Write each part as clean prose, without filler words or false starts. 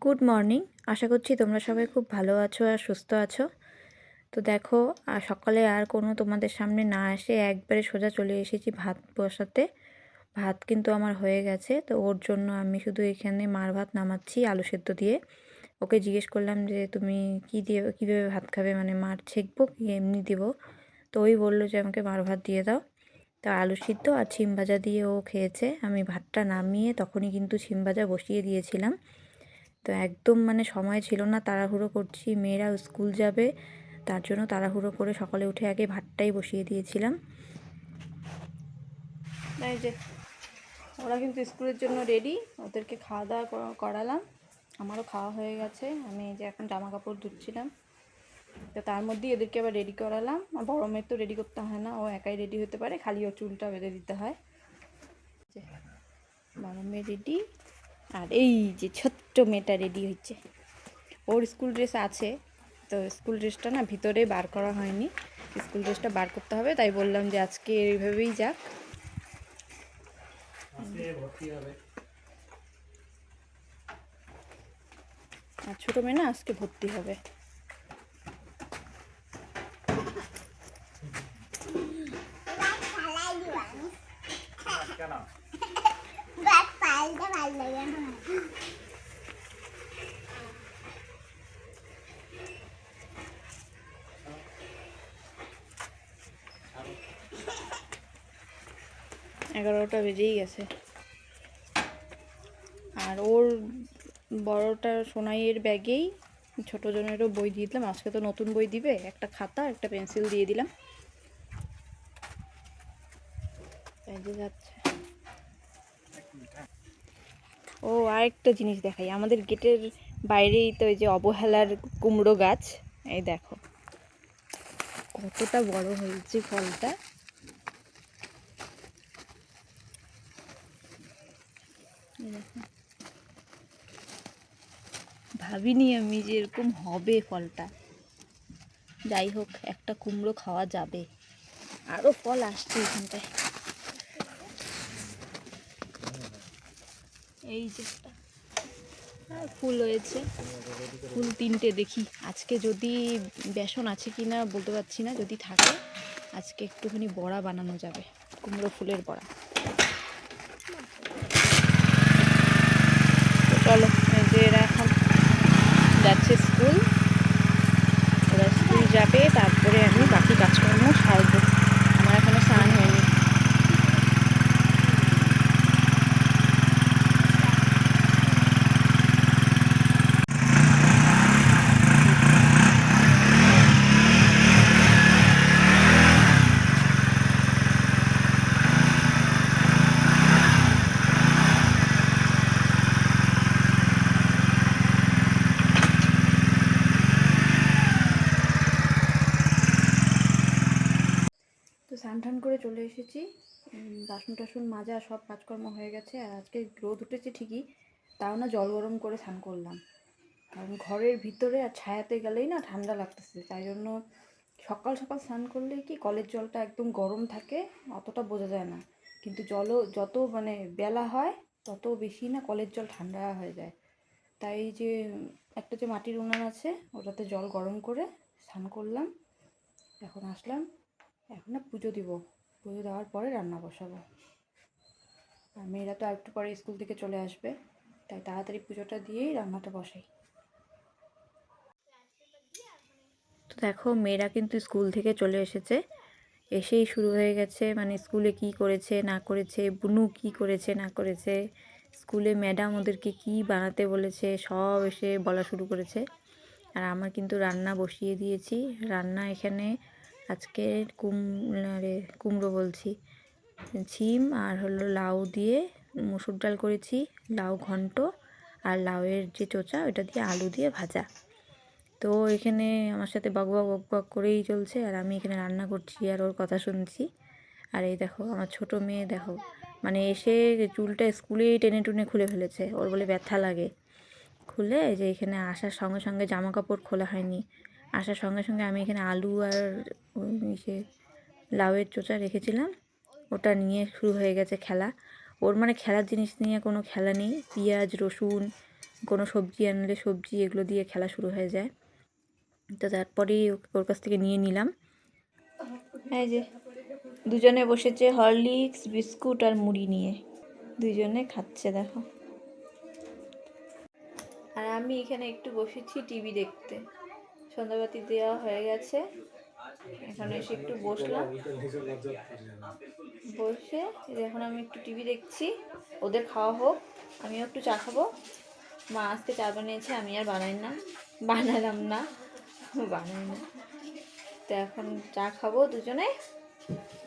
Good morning. আশা করছি তোমরা সবাই খুব ভালো আছো আর সুস্থ আছো। তো দেখো, সকালে আর কোনো তোমাদের সামনে না এসে একবারে সোজা চলে এসেছি ভাত বসাতে। ভাত কিন্তু আমার হয়ে গেছে, তো ওর জন্য আমি শুধু এখানে মার ভাত নামাচ্ছি আলু সেদ্ধ দিয়ে। ওকে জিজ্ঞেস করলাম যে তুমি কী দিয়ে কীভাবে ভাত খাবে, মানে মার ছেঁকবো কি এমনি দেবো। তো ওই বললো যে আমাকে মার ভাত দিয়ে দাও। তা আলু সিদ্ধ আর শিম ভাজা দিয়ে ও খেয়েছে। আমি ভাতটা নামিয়ে তখনই কিন্তু শিম ভাজা বসিয়ে দিয়েছিলাম। তো একদম মানে সময় ছিল না, তাড়াহুড়ো করছি, মেয়েরাও স্কুল যাবে, তার জন্য তাড়াহুড়ো করে সকালে উঠে আগে ভাতটাই বসিয়ে দিয়েছিলাম। এই যে ওরা কিন্তু স্কুলের জন্য রেডি, ওদেরকে খাওয়া দাওয়া করালাম, আমারও খাওয়া হয়ে গেছে। আমি এই যে এখন জামা কাপড় ধুচ্ছিলাম, তো তার মধ্যেই এদেরকে আবার রেডি করালাম। আর বড় মেয়ের তো রেডি করতে হয় না, ও একাই রেডি হতে পারে, খালি ও চুলটা বেঁধে দিতে হয়। যে বড় মেয়ে রেডি, আর এই যে ছোট্ট মেয়েটা রেডি হচ্ছে। ওর স্কুল ড্রেস আছে, তো স্কুল ড্রেসটা না ভিতরে বার করা হয়নি, স্কুল ড্রেসটা বার করতে হবে, তাই বললাম যে আজকে এইভাবেই যাক। আর ছোটো মেয়ে না আজকে ভর্তি হবে। এগারোটা বেজেই গেছে। আর ওর বড়টার সোনাইয়ের ব্যাগেই ছোটো জনেরও বই দিয়ে দিলাম, আজকে তো নতুন বই দিবে, একটা খাতা একটা পেন্সিল দিয়ে দিলাম। তাই যে যাচ্ছে। ও আরেকটা জিনিস দেখাই, আমাদের গেটের বাইরেই তো এই যে অবহেলার কুমড়ো গাছ, এই দেখো কতটা বড় হয়েছে ফলটা। ভাবিনি আমি যে এরকম হবে ফলটা। যাই হোক, একটা কুমড়ো খাওয়া যাবে, আরও ফল আসছে এখানটায়। এই যে ফুল হয়েছে, ফুল তিনটে, দেখি আজকে যদি বেসন আছে কি না বলতে পারছি না, যদি থাকে আজকে একটুখানি বড়া বানানো যাবে, কুমড়ো ফুলের বড়া। তো চলো, এই যে এরা এখন যাচ্ছে স্কুল, ওরা স্কুল যাবে, তারপরে আমি বাকি কাজকর্ম সারবো। আমার এখনো স্নান হয়নি। তো স্নান টান করে চলে এসেছি, বাসন টাসন মাজা সব কাজকর্ম হয়ে গেছে। আর আজকে রোদ উঠেছে ঠিকই, তাও না জল গরম করে স্নান করলাম, কারণ ঘরের ভিতরে আর ছায়াতে গেলেই না ঠান্ডা লাগতেছে, তাই জন্য সকাল সকাল স্নান করলে কি কলের জলটা একদম গরম থাকে, অতটা বোঝা যায় না, কিন্তু জলও যত মানে বেলা হয় তত বেশি না কলের জল ঠান্ডা হয়ে যায়। তাই যে একটা যে মাটির উনান আছে, ওটাতে জল গরম করে স্নান করলাম, এখন আসলাম, এখন না পুজো দিব, পুজো দেওয়ার পরে রান্না বসাবো। আর মেয়েরা তো একটু পরে স্কুল থেকে চলে আসবে, তাই তাড়াতাড়ি পুজোটা দিয়েই রান্নাটা বসাই। তো দেখো, মেয়েরা কিন্তু স্কুল থেকে চলে এসেছে, এসেই শুরু হয়ে গেছে মানে স্কুলে কি করেছে না করেছে, বুনু কি করেছে না করেছে, স্কুলে ম্যাডাম ওদেরকে কি বানাতে বলেছে সব এসে বলা শুরু করেছে। আর আমার কিন্তু রান্না বসিয়ে দিয়েছি। রান্না এখানে আজকে কুমড়ো বলছি, ছিম আর হলো লাউ দিয়ে মুসুর ডাল করেছি, লাউ ঘন্ট, আর লাউয়ের যে চোচা ওটা দিয়ে আলু দিয়ে ভাজা। তো এখানে আমার সাথে বকবক বকবক করেই চলছে, আর আমি এখানে রান্না করছি আর ওর কথা শুনছি। আর এই দেখো আমার ছোট মেয়ে, দেখো মানে এসে চুলটা স্কুলেই টেনে টুনে খুলে ফেলেছে, ওর বলে ব্যথা লাগে। খুলে যে এখানে আসার সঙ্গে সঙ্গে জামা কাপড় খোলা হয়নি, আসার সঙ্গে সঙ্গে আমি এখানে আলু আর সে লাউয়ের চোচা রেখেছিলাম, ওটা নিয়ে শুরু হয়ে গেছে খেলা। ওর মানে খেলার জিনিস নিয়ে কোনো খেলা নেই, পেঁয়াজ রসুন কোনো সবজি আনলে সবজি এগুলো দিয়ে খেলা শুরু হয়ে যায়। তো তারপরেই ওর কাছ থেকে নিয়ে নিলাম। এই যে দুজনে বসেছে হরলিক্স বিস্কুট আর মুড়ি নিয়ে, দুজনে খাচ্ছে দেখো। আর আমি এখানে একটু বসেছি টিভি দেখতে, সন্ধ্যাবাতি দেওয়া হয়ে গেছে, এখানে এসে একটু বসলাম, বসে এখন আমি একটু টিভি দেখছি। ওদের খাওয়া হোক, আমিও একটু চা খাবো। মা আজকে চা বানিয়েছে, আমি আর বানালাম না। তো এখন চা খাবো দুজনে।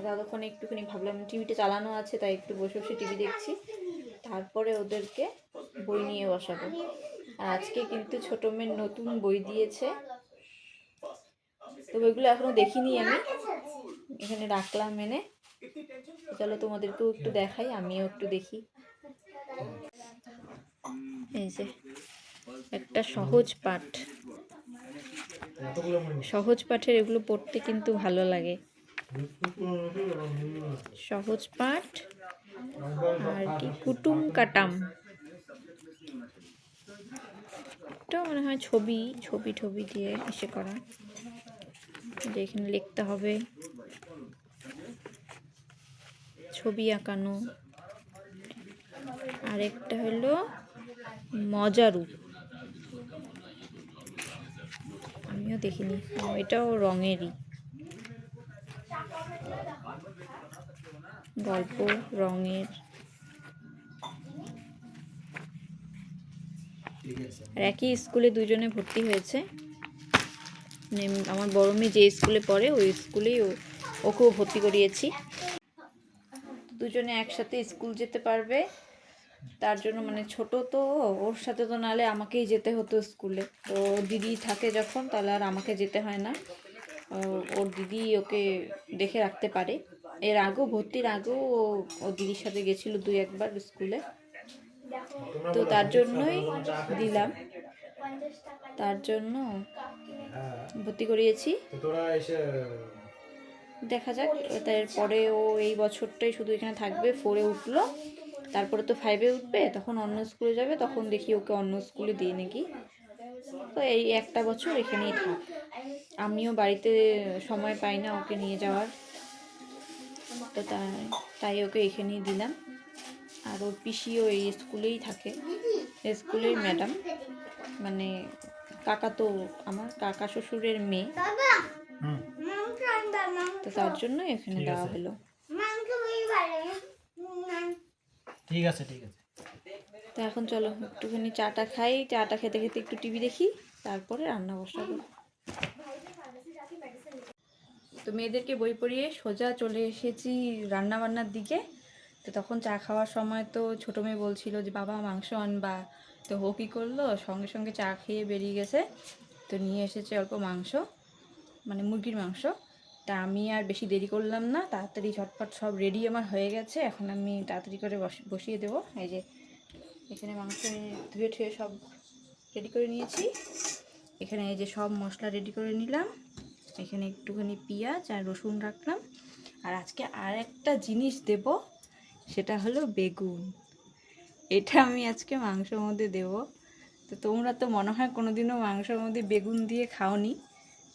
ততক্ষণে একটুখানি ভাবলাম টিভিটা চালানো আছে, তাই একটু বসে বসে টিভি দেখছি, তারপরে ওদেরকে বই নিয়ে বসাবো। আর আজকে কিন্তু ছোট মেয়ের নতুন বই দিয়েছে, তো বইগুলো এখনো দেখিনি আমি, এখানে রাখলাম এনে। চলো তোমাদেরকেও একটু দেখাই, আমিও একটু দেখি। এই যে একটা সহজ পাঠ, সহজ পাঠের এগুলো পড়তে কিন্তু ভালো লাগে। সহজ পাঠ আর কি কুটুম কাটাম, এটা মনে হয় ছবি ছবি দিয়ে এসে করা, যে এখানে লিখতে হবে, ছবি আঁকানো। আরেকটা হলো মজারু, আমিও দেখিনি, এটাও রঙেরই, গল্প রঙের। আর একই স্কুলে দুজনে ভর্তি হয়েছে, আমার বড় মেয়ে যে স্কুলে পড়ে ওই স্কুলেই ওকেও ভর্তি করিয়েছি। দুজনে একসাথে স্কুল যেতে পারবে, তার জন্য মানে ছোট তো, ওর সাথে তো নাহলে আমাকেই যেতে হতো স্কুলে। তো দিদি থাকে যখন, তাহলে আর আমাকে যেতে হয় না, ওর দিদি ওকে দেখে রাখতে পারে। এর আগেও ভর্তির আগেও ও দিদির সাথে গেছিলো 2-1 বার স্কুলে, তো তার জন্যই দিলাম, তার জন্য ভর্তি করিয়েছি। দেখা যাক, তারপরে ও এই বছরটাই শুধু এখানে থাকবে, 4-এ উঠলো, তারপরে তো 5-এ উঠবে, তখন অন্য স্কুলে যাবে, তখন দেখি ওকে অন্য স্কুলে দিয়ে নাকি। তো এই একটা বছর এখানেই থাক, আমিও বাড়িতে সময় পাই না ওকে নিয়ে যাওয়ার, তো তাই ওকে এখানেই দিলাম। আর ওর পিসিও এই স্কুলেই থাকে, স্কুলের ম্যাডাম, মানে কাকা, তো আমার কাকা শ্বশুরের মেয়ে, তো তার জন্য এখানে দেওয়া হলো। ঠিক আছে। তো এখন চলো একটুখানি চাটা খাই, চাটা খেতে খেতে একটু টিভি দেখি, তারপরে রান্না বসাবো। তো মেয়েদেরকে বই পড়িয়ে সোজা চলে এসেছি রান্না বান্নার দিকে। তো তখন চা খাওয়ার সময় তো ছোটো মেয়ে বলছিল যে বাবা মাংস আনবা, তো ও কী করলো, সঙ্গে সঙ্গে চা খেয়ে বেরিয়ে গেছে, তো নিয়ে এসেছে অল্প মাংস, মানে মুরগির মাংস। তা আমি আর বেশি দেরি করলাম না, তাড়াতাড়ি ঝটপট সব রেডি আমার হয়ে গেছে, এখন আমি তাড়াতাড়ি করে বসিয়ে দেবো। এই যে এখানে মাংস ধুয়ে ঠুয়ে সব রেডি করে নিয়েছি, এখানে এই যে সব মশলা রেডি করে নিলাম, এখানে একটুখানি পেঁয়াজ আর রসুন রাখলাম। আর আজকে আর একটা জিনিস দেব, সেটা হলো বেগুন, এটা আমি আজকে মাংসের মধ্যে দেব। তো তোমরা তো মনে হয় কোনোদিনও মাংসের মধ্যে বেগুন দিয়ে খাওনি,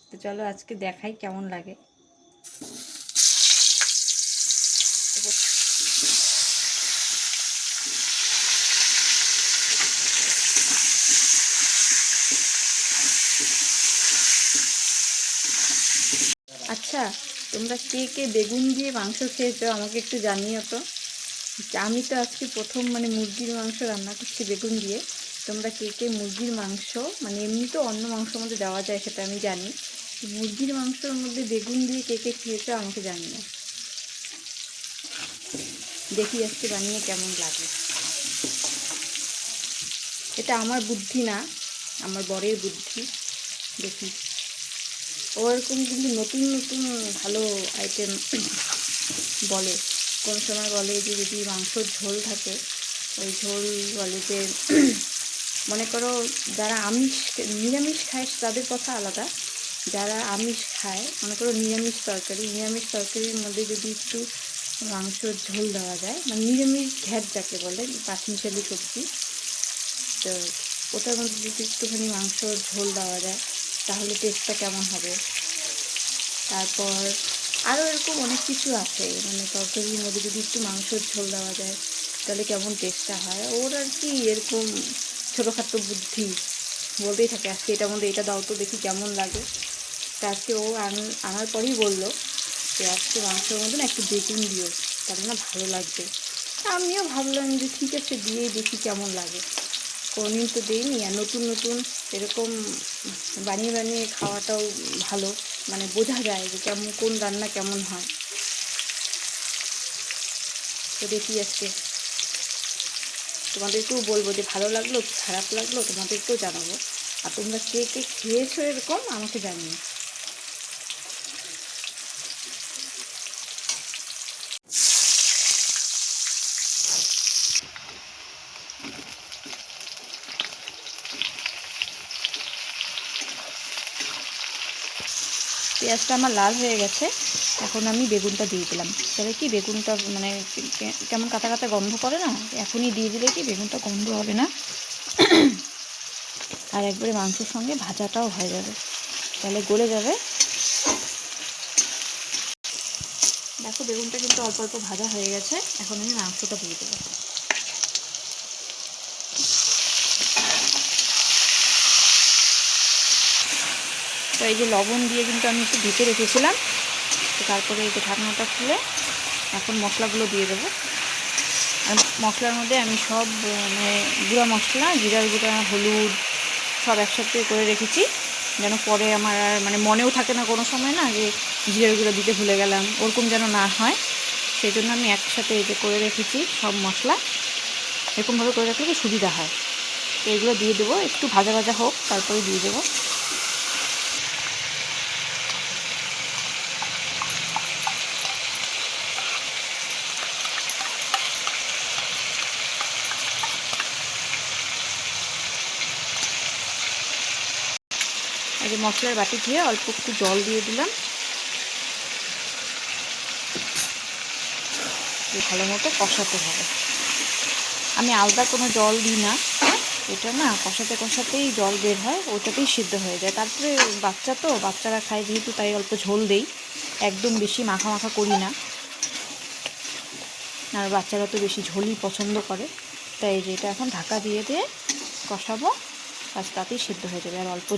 তো চলো আজকে দেখাই কেমন লাগে। আচ্ছা, তোমরা কে কে বেগুন দিয়ে মাংস খেয়েছো আমাকে একটু জানিও তো। আমি তো আজকে প্রথম মানে মুরগির মাংস রান্না করছি বেগুন দিয়ে। তোমরা কে কে মুরগির মাংস, মানে এমনি তো অন্য মাংসের মধ্যে দেওয়া যায় সেটা আমি জানি, মুরগির মাংসের মধ্যে বেগুন দিয়ে কে কে খেয়েছো আমাকে জানিও, দেখি আজকে বানিয়ে কেমন লাগে। এটা আমার বুদ্ধি না, আমার বরের বুদ্ধি, দেখি। ওরকম কিন্তু নতুন নতুন ভালো আইটেম বলে, কোনো সময় বলে যে যদি মাংসর ঝোল থাকে, ওই ঝোল বলে যে মনে করো যারা নিরামিষ খায় তাদের কথা আলাদা, যারা আমিষ খায়, মনে করো নিরামিষ তরকারির মধ্যে যদি একটু মাংসর ঝোল দেওয়া যায়, মানে নিরামিষ ঘ্যাট যাকে বলে, পাঁচমিশালি সবজি, তো ওটার মধ্যে যদি একটুখানি মাংসর ঝোল দেওয়া যায় তাহলে টেস্টটা কেমন হবে। তারপর আরও এরকম অনেক কিছু আছে, মানে তরকারির মধ্যে যদি একটু মাংসর ঝোল দেওয়া যায় তাহলে কেমন টেস্টটা হয়। ওর আর কি এরকম ছোটোখাটো বুদ্ধি বলতেই থাকে, আজকে এটার মধ্যে এটা দাও তো দেখি কেমন লাগে। তা আজকে ও আনার পরেই বললো যে আজকে মাংসের মধ্যে না একটু বেগুন দিও, তাহলে না ভালো লাগবে। আমিও ভাবলাম যে ঠিক আছে দিয়েই দেখি কেমন লাগে। কোনোদিন তো দিইনি, আর নতুন নতুন এরকম বানিয়ে বানিয়ে খাওয়াটাও ভালো, মানে বোঝা যায় যে কেমন কোন রান্না কেমন হয়। তো দেখি আজকে তোমাদেরকেও বলবো যে ভালো লাগলো কি খারাপ লাগলো তোমাদেরকেও জানাবো, আর তোমরা কে কে খেয়েছো এরকম আমাকে জানিও। পেঁয়াজটা আমার লাল হয়ে গেছে, এখন আমি বেগুনটা দিয়ে দিলাম। তবে কি বেগুনটা মানে কেমন কাঁচা কাঁচা গন্ধ করে না, এখনই দিয়ে দিলে কি বেগুনটা গন্ধ হবে না, আর একবারে মাংসের সঙ্গে ভাজাটাও হয়ে যাবে, তাহলে গলে যাবে। দেখো বেগুনটা কিন্তু অল্প অল্প ভাজা হয়ে গেছে, এখন আমি মাংসটা দিয়ে দেবো। তো এই যে লবণ দিয়ে কিন্তু আমি একটু ঢেকে রেখেছিলাম, তো তারপরে এই যে ঢাকনাটা খুলে এখন মশলাগুলো দিয়ে দেবো। আর মশলার মধ্যে আমি সব মানে গুঁড়া মশলা, জিরার গুঁড়া, হলুদ সব একসাথে করে রেখেছি, যেন পরে আমার আর মানে মনেও থাকে না কোনো সময় না যে জিরার গুঁড়া দিতে ভুলে গেলাম, ওরকম যেন না হয়। সেই জন্য আমি একসাথে এই যে করে রেখেছি সব মশলা, এরকমভাবে করে রাখলে সুবিধা হয়। তো এগুলো দিয়ে দেবো, একটু ভাজা ভাজা হোক তারপরে দিয়ে দেবো। এই যে মশলার বাটি দিয়ে অল্প একটু জল দিয়ে দিলাম, ভালো মতো কষাতে হবে। আমি আলাদা কোনো জল দিই না, এটা না কষাতে কষাতেই জল বের হয়, ওটাতেই সিদ্ধ হয়ে যায়। তারপরে বাচ্চা তো, বাচ্চারা খায় যেহেতু তাই অল্প ঝোল দেই, একদম বেশি মাখা মাখা করি না, আর বাচ্চারা তো বেশি ঝোলই পছন্দ করে। তাই যে এটা এখন ঢাকা দিয়ে দিয়ে কষাবো, বাস তাতেই সিদ্ধ হয়ে যাবে। আর অল্প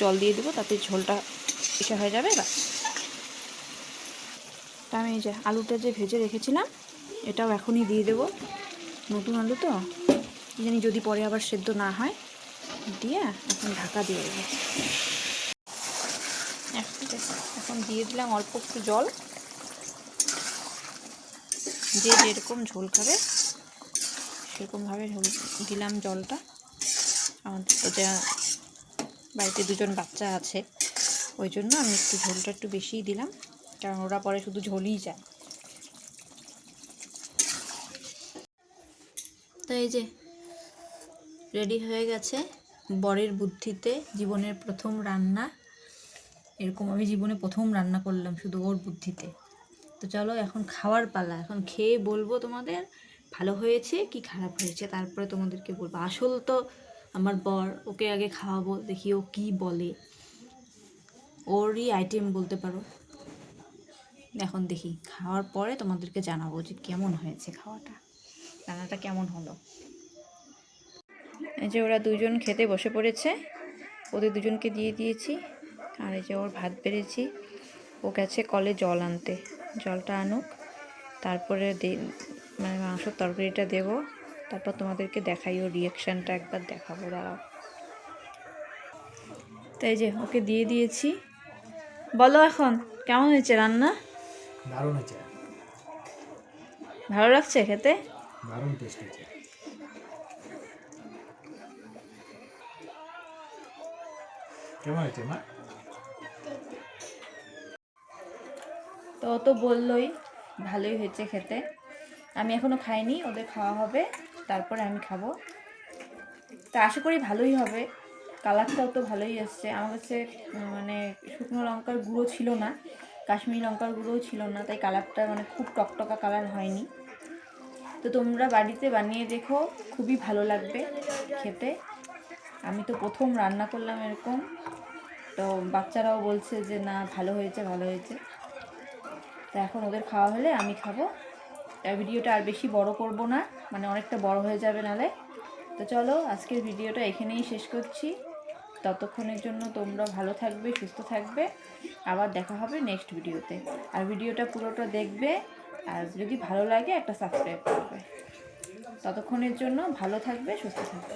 জল দিয়ে দেবো, তাতে ঝোলটা এসে হয়ে যাবে। বাস। তা আমি এই যে আলুটা যে ভেজে রেখেছিলাম এটাও এখনই দিয়ে দেবো, নতুন আলু তো জানি যদি পরে আবার সেদ্ধ না হয়, দিয়ে এখন ঢাকা দিয়ে দেবো। এখন দিয়ে দিলাম অল্প একটু জল, যে যেরকম ঝোল খাবে সেরকমভাবে ঝোল দিলাম জলটা। আমাদের তো যা বাড়িতে দুজন বাচ্চা আছে ওই জন্য আমি একটু ঝোলটা একটু বেশিই দিলাম, কারণ ওরা পরে শুধু ঝোলই চায়। তো এই যে রেডি হয়ে গেছে বরের বুদ্ধিতে জীবনের প্রথম রান্না। এরকম আমি জীবনে প্রথম রান্না করলাম শুধু ওর বুদ্ধিতে। তো চলো এখন খাওয়ার পালা, এখন খেয়ে বলবো তোমাদের ভালো হয়েছে কি খারাপ হয়েছে, তারপরে তোমাদেরকে বলবো। আসল তো আমার বর, ওকে আগে খাওয়াবো, দেখি ও কী বলে, ওরই আইটেম বলতে পারো। এখন দেখি খাওয়ার পরে তোমাদেরকে জানাবো যে কেমন হয়েছে খাওয়াটা, রান্নাটা কেমন হলো। এই যে ওরা দুজন খেতে বসে পড়েছে, ওদের দুজনকে দিয়ে দিয়েছি। আর এই যে ওর ভাত বেড়েছি, ও গেছে কলে জল আনতে, জলটা আনুক, তারপরে মানে মাংসর তরকারিটা দেবো, তারপর তোমাদেরকে দেখাই ওর রিয়াকশানটা একবার দেখাবো, দাঁড়াও। তাই যে ওকে দিয়ে দিয়েছি, বলো এখন কেমন হয়েছে রান্না? দারুণ হয়েছে, ভালো লাগছে খেতে? দারুণ টেস্ট হয়েছে। কেমন হয়েছে মা? তো ও তো বললোই ভালোই হয়েছে খেতে। আমি এখনও খাইনি, ওদের খাওয়া হবে তারপরে আমি খাবো। তা আশা করি ভালোই হবে, কালারটাও তো ভালোই আসছে আমার কাছে। মানে শুকনো লঙ্কার গুঁড়ো ছিল না, কাশ্মীরি লঙ্কার গুঁড়োও ছিল না, তাই কালারটা মানে খুব টকটকা কালার হয়নি। তো তোমরা বাড়িতে বানিয়ে দেখো, খুবই ভালো লাগবে খেতে। আমি তো প্রথম রান্না করলাম এরকম, তো বাচ্চারাও বলছে যে না ভালো হয়েছে ভালো হয়েছে। তো এখন ওদের খাওয়া হলে আমি খাবো। ভিডিওটা আর বেশি বড় করব না, মানে অনেকটা বড় হয়ে যাবে নালে। তো চলো আজকের ভিডিওটা এখানেই শেষ করছি। ততক্ষণের জন্য তোমরা ভালো থাকবে, সুস্থ থাকবে। আবার দেখা হবে নেক্সট ভিডিওতে। আর ভিডিওটা পুরোটা দেখবে, আর যদি ভালো লাগে একটা সাবস্ক্রাইব করবে। ততক্ষণের জন্য ভালো থাকবে, সুস্থ থাকবে।